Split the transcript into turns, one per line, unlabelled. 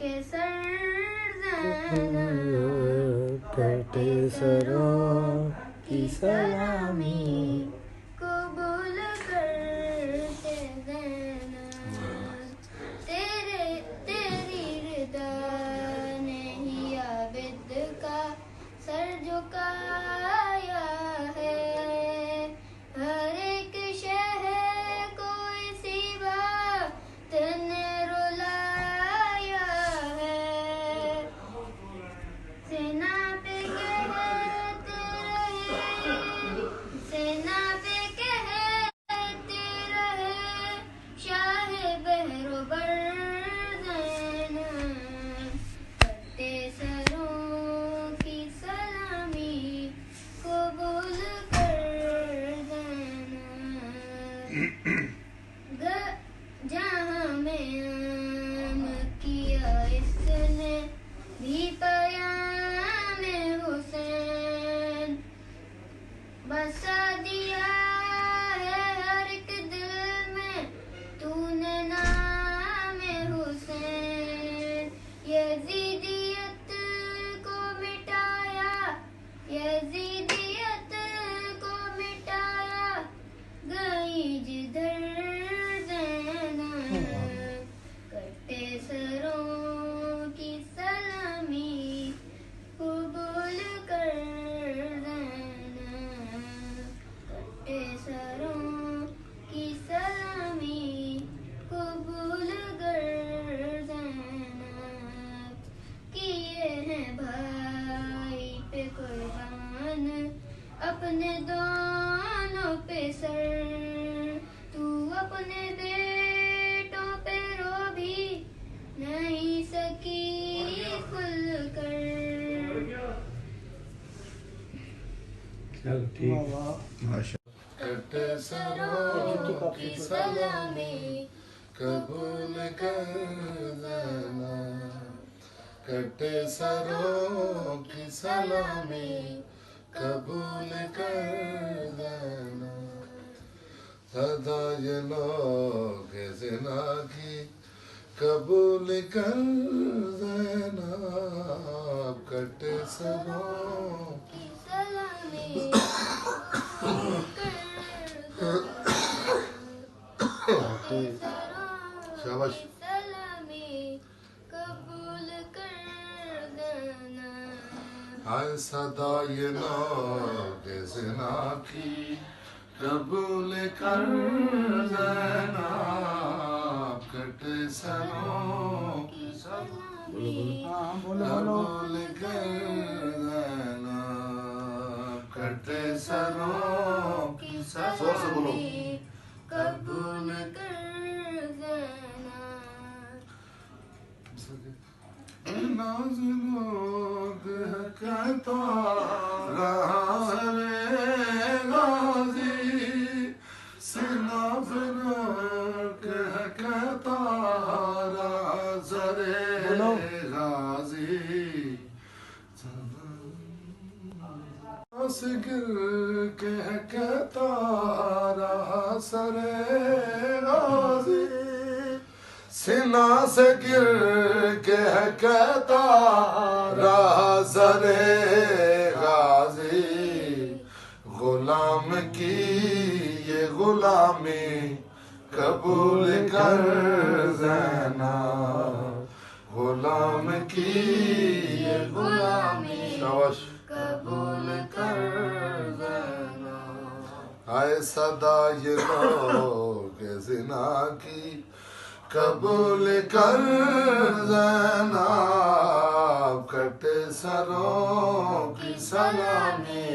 के सर ज़ैनब,
कटे सरों की सलामी,
कबूल करते ज़ैनब। तेरी रिदा नहीं आबिद का सर झुकाया है। हर एक शहर को इसी बात ने रुलाया है। सेना पे कहते रहे, सेना पे कहते रहे, शाह बहरोबर ज़ैनब, करते सरों की सलामी, कबूल कर ज़ैनब। जहाँ में आम किया इसने भी पयाम हुसैन, बसा दिया है हर एक दिल में तूने नाम हुसैन। यजीदियत को मिटाया, यजीदियत को मिटाया, गई जिधर ज़ैनब, करते सरों की सलामी, कबूल कर ज़ैनब, करते सरों की सलामी, कबूल कर ज़ैनब। किए हैं भाई पे कुर्बान अपने दोनों पे सर, तू अपने बेटों पे रो भी नहीं सकी खुल कर।
चल ठीक।
कटे सरों की सलामी, कबूल कर ज़ैनब, कटे सरों की सलामी, कबूल कर ज़ैनब। सदा ये लोग ज़िना की कबूल कर ज़ैनब, कटे सरों
की सलामी,
शाबाश।
सलामी, कबूल कर ज़ैनब।
हाय सदा ये लोग ज़िना की कबूल कर ज़ैनब, कटे सरों की
सलामी,
कबूल कर ज़ैनब, कटे सरों की जोर से बोलो,
कबूल कर ज़ैनब।
नाज़ लोग कहता रहा रे गाज़ी, सिना फिना कहता रहा ज़रे गाज़ी। से गिर के कहता रहा सरे गाज़ी, सीना से गिर के कहता रहा ज़रे गाज़ी। गुलाम की ये गुलामी कबूल कर ज़ैनब, गुलाम की ये गुलामी शाबाश
कबूल कर ज़ैनब।
आए सदा ये लोग ज़िना की कबूल कर ज़ैनब, कटे सरों की सलामी,